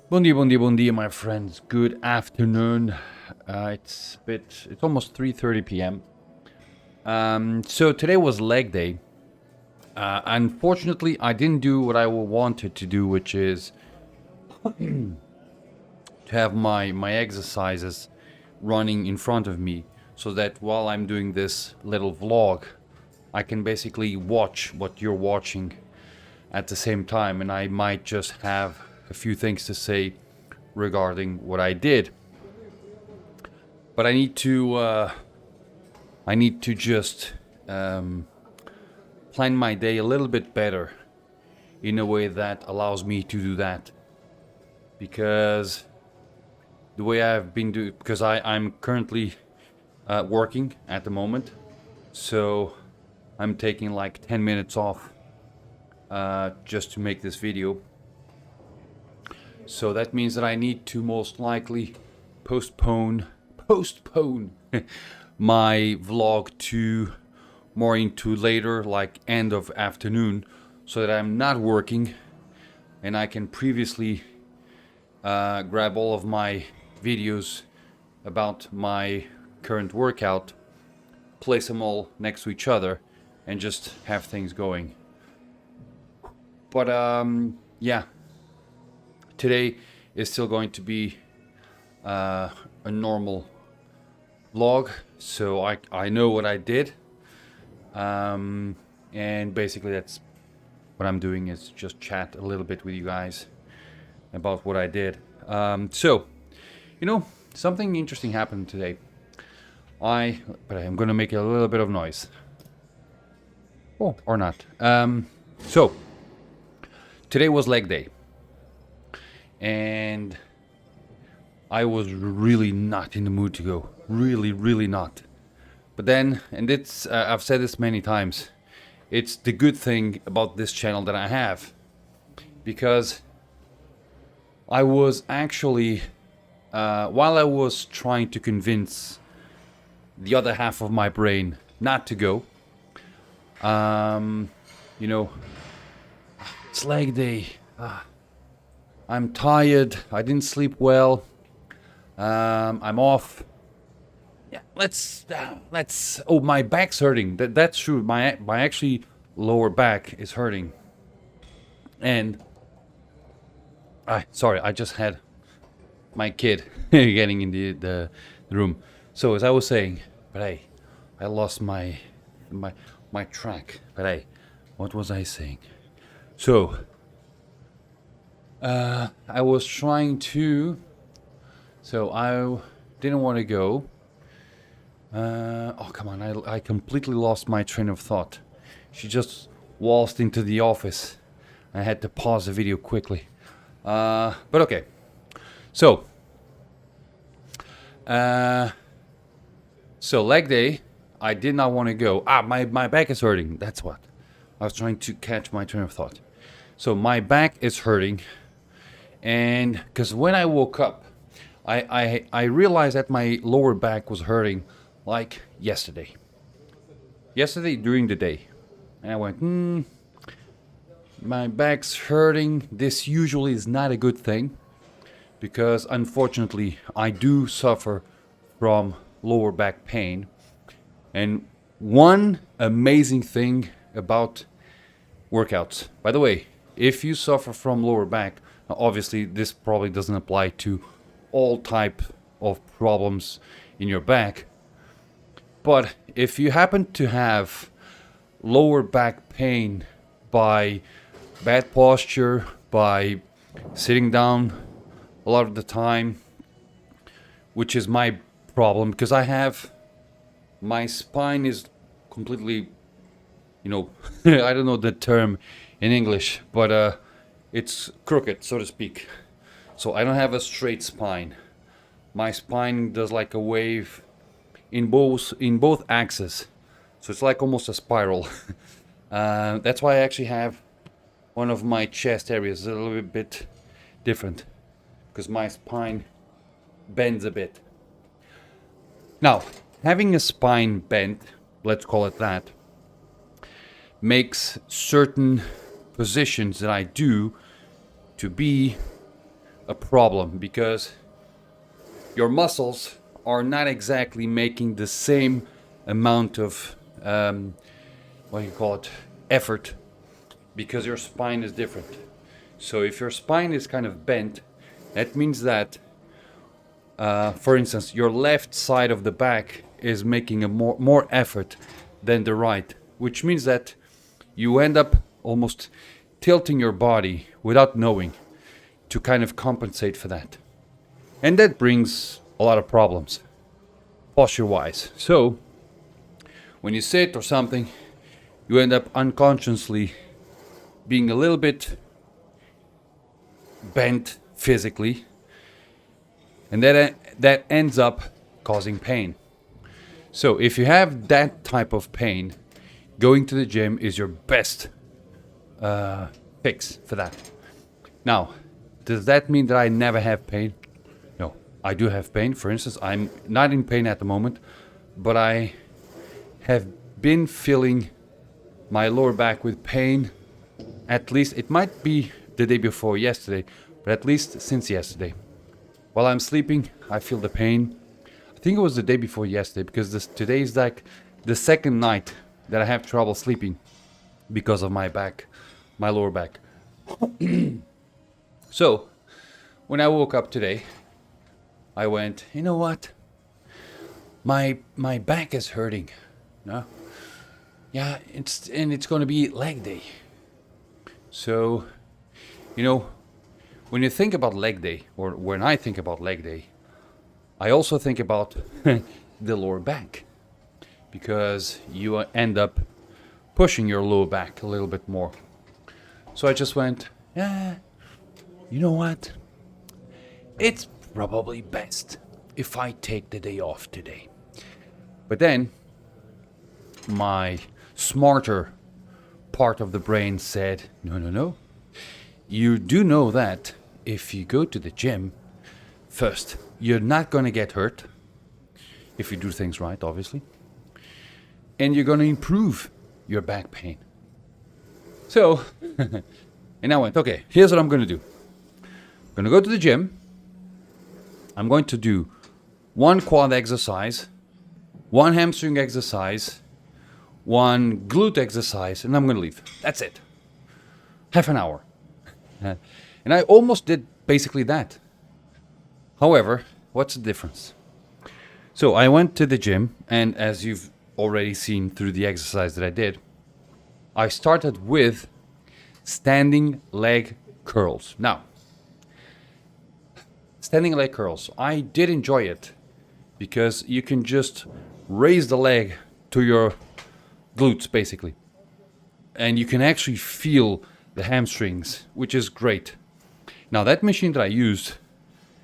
Bon dia, my friends. Good afternoon. It's almost 3:30 p.m. So today was leg day. Unfortunately, I didn't do what I wanted to do, which is to have my exercises running in front of me, so that while I'm doing this little vlog, I can basically watch what you're watching at the same time, and I might just have a few things to say regarding what I did. But I need to just plan my day a little bit better in a way that allows me to do that. Because the way I've been doing, because I'm currently working at the moment, so I'm taking like 10 minutes off just to make this video. So that means that I need to most likely postpone my vlog to more into later, like end of afternoon, so that I'm not working and I can previously grab all of my videos about my current workout, place them all next to each other, and just have things going. But yeah, today is still going to be a normal vlog, so I know what I did, and basically that's what I'm doing, is just chat a little bit with you guys about what I did. So, something interesting happened today. But I'm gonna make a little bit of noise. Oh, or not. So, today was leg day. And I was really not in the mood to go. Really not. But then, and it's I've said this many times, it's the good thing about this channel that I have. Because I was actually, while I was trying to convince the other half of my brain not to go, it's leg day. I'm tired. I didn't sleep well. I'm off. Yeah, let's. Oh, my back's hurting. That's true. My actually lower back is hurting. And sorry, I just had my kid getting in the room. So as I was saying, but hey, I lost my track. But hey, what was I saying? So. I was trying to. So I didn't want to go. Oh, come on. I completely lost my train of thought. She just waltzed into the office. I had to pause the video quickly. But okay. So. So leg day. I did not want to go. My back is hurting. That's what. I was trying to catch my train of thought. So my back is hurting. And because when I woke up, I realized that my lower back was hurting like yesterday during the day. And I went, my back's hurting. This usually is not a good thing, because unfortunately I do suffer from lower back pain. And one amazing thing about workouts, by the way, if you suffer from lower back, obviously this probably doesn't apply to all type of problems in your back, but if you happen to have lower back pain by bad posture, by sitting down a lot of the time, which is my problem, because my spine is completely, I don't know the term in English, but it's crooked, so to speak. So I don't have a straight spine. My spine does like a wave in both axes. So it's like almost a spiral. That's why I actually have one of my chest areas a little bit different, because my spine bends a bit. Now, having a spine bent, let's call it that, makes certain positions that I do to be a problem because your muscles are not exactly making the same amount of what do you call it, effort, because your spine is different. So if your spine is kind of bent, that means that for instance, your left side of the back is making a more effort than the right, which means that you end up almost tilting your body without knowing to kind of compensate for that. And that brings a lot of problems, posture-wise. So when you sit or something, you end up unconsciously being a little bit bent physically, and that ends up causing pain. So if you have that type of pain, going to the gym is your best fix for that. Now, does that mean that I never have pain? No, I do have pain. For instance, I'm not in pain at the moment, but I have been feeling my lower back with pain, at least it might be the day before yesterday, but at least since yesterday. While I'm sleeping, I feel the pain. I think it was the day before yesterday, because today is like the second night that I have trouble sleeping because of my back, my lower back. So, when I woke up today, I went, you know what? My back is hurting. No? Yeah, it's going to be leg day. So, you know, when you think about leg day, or when I think about leg day, I also think about the lower back, because you end up pushing your lower back a little bit more. So I just went, you know what? It's probably best if I take the day off today. But then my smarter part of the brain said, no. You do know that if you go to the gym, first, you're not going to get hurt, if you do things right, obviously. And you're going to improve your back pain. So, and I went, okay, here's what I'm going to do. I'm going to go to the gym. I'm going to do one quad exercise, one hamstring exercise, one glute exercise, and I'm going to leave. That's it. Half an hour. And I almost did basically that. However, what's the difference? So I went to the gym, and as you've already seen through the exercise that I did, I started with standing leg curls. Now, standing leg curls, I did enjoy it because you can just raise the leg to your glutes, basically. And you can actually feel the hamstrings, which is great. Now, that machine that I used,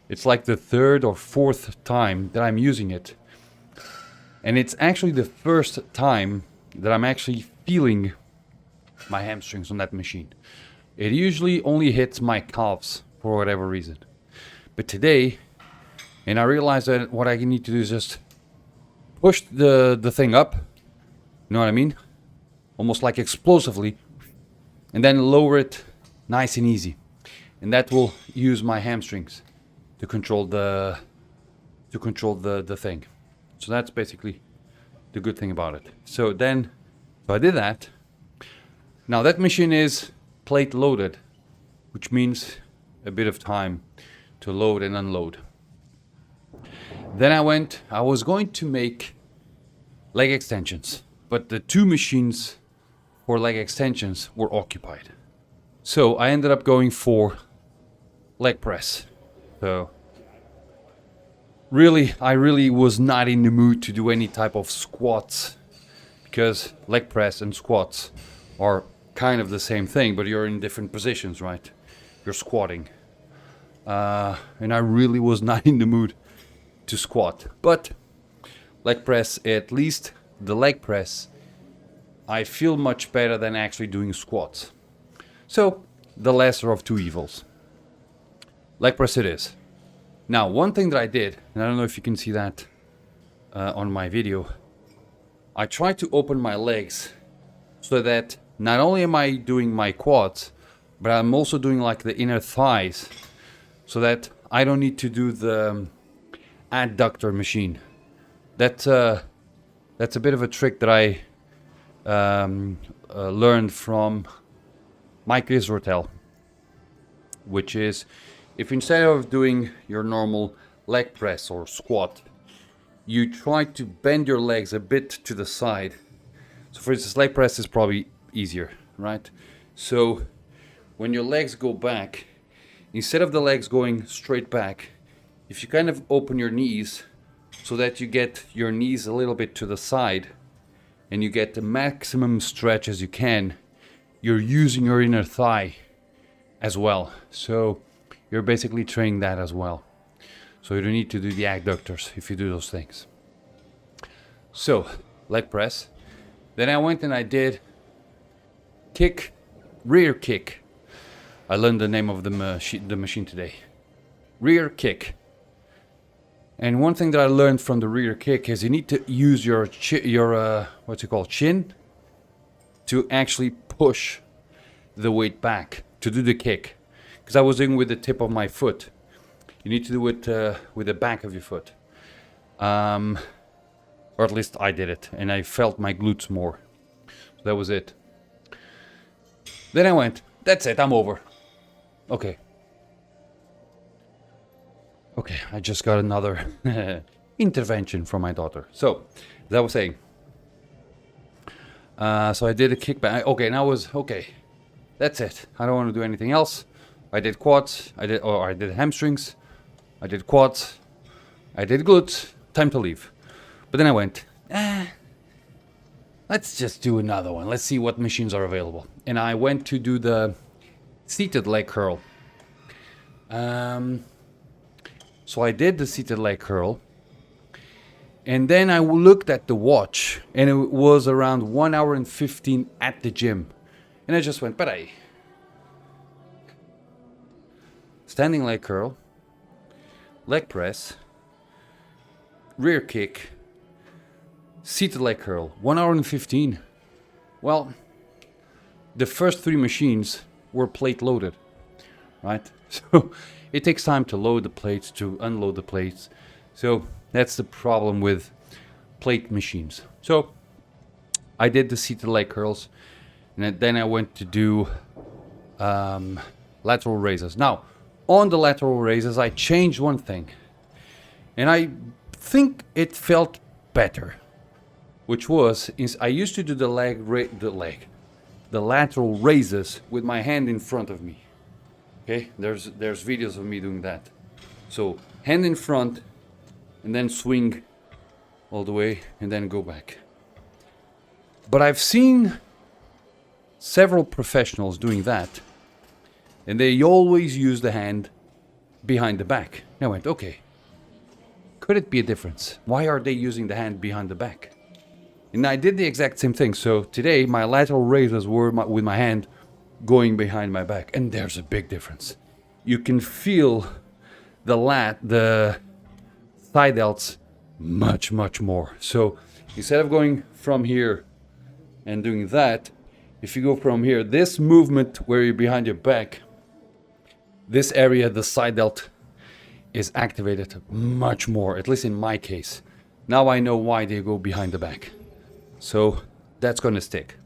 it's like the third or fourth time that I'm using it. And it's actually the first time that I'm actually feeling my hamstrings on that machine. It usually only hits my calves for whatever reason. But today, and I realized that what I need to do is just push the thing up. You know what I mean? Almost like explosively. And then lower it nice and easy. And that will use my hamstrings to control the thing. So that's basically the good thing about it. So I did that. Now that machine is plate loaded, which means a bit of time to load and unload. Then I was going to make leg extensions, but the two machines for leg extensions were occupied. So I ended up going for leg press. So I really was not in the mood to do any type of squats, because leg press and squats are kind of the same thing, but you're in different positions, right? You're squatting. And I really was not in the mood to squat. But leg press, at least the leg press, I feel much better than actually doing squats. So, the lesser of two evils. Leg press it is. Now, one thing that I did, and I don't know if you can see that on my video, I tried to open my legs so that not only am I doing my quads, but I'm also doing like the inner thighs so that I don't need to do the adductor machine. That's a bit of a trick that I learned from Mike Israel, which is if instead of doing your normal leg press or squat, you try to bend your legs a bit to the side. So for instance, leg press is probably easier, right? So when your legs go back, instead of the legs going straight back, if you kind of open your knees so that you get your knees a little bit to the side and you get the maximum stretch as you can, you're using your inner thigh as well. So you're basically training that as well. So you don't need to do the adductors if you do those things. So, leg press. Then I went and I did kick, rear kick. I learned the name of the machine today. Rear kick. And one thing that I learned from the rear kick is you need to use your chin to actually push the weight back to do the kick. Because I was doing with the tip of my foot. You need to do it with the back of your foot. Or at least I did it. And I felt my glutes more. So that was it. Then I went, that's it, I'm over. Okay, I just got another intervention from my daughter. So, as I was saying. So I did a kickback. Okay, now okay. That's it. I don't want to do anything else. I did quads. I did hamstrings. I did quads. I did glutes. Time to leave. But then I went, let's just do another one. Let's see what machines are available. And I went to do the seated leg curl. So I did the seated leg curl. And then I looked at the watch. And it was around 1 hour and 15 at the gym. And I just went, peraí. Standing leg curl. Leg press. Rear kick. Seated leg curl. 1 hour and 15. Well, the first 3 machines were plate loaded. Right? So it takes time to load the plates, to unload the plates. So that's the problem with plate machines. So I did the seated leg curls. And then I went to do lateral raises. Now, on the lateral raises, I changed one thing. And I think it felt better. Which was, I used to do the lateral raises with my hand in front of me. Okay, there's videos of me doing that. So, hand in front, and then swing all the way, and then go back. But I've seen several professionals doing that, and they always use the hand behind the back. And I went, okay, could it be a difference? Why are they using the hand behind the back? And I did the exact same thing. So today, my lateral raises were with my hand going behind my back. And there's a big difference. You can feel the thigh delts much, much more. So instead of going from here and doing that, if you go from here, this movement where you're behind your back, this area, the side delt, is activated much more, at least in my case. Now I know why they go behind the back. So that's gonna stick.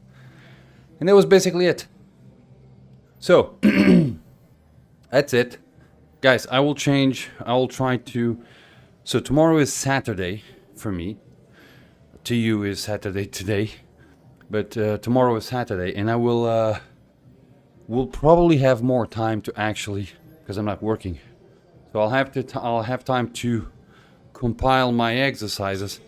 And that was basically it. So that's it. Guys, I will try to. So tomorrow is Saturday for me. To you is Saturday today. But tomorrow is Saturday, and I will probably have more time to actually, because I'm not working. So I'll have time to compile my exercises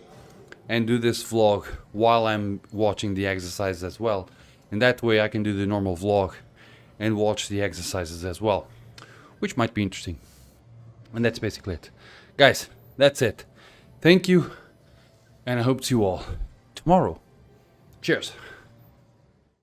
and do this vlog while I'm watching the exercises as well. And that way I can do the normal vlog and watch the exercises as well, which might be interesting. And that's basically it. Guys, that's it. Thank you, and I hope to see you all tomorrow. Cheers.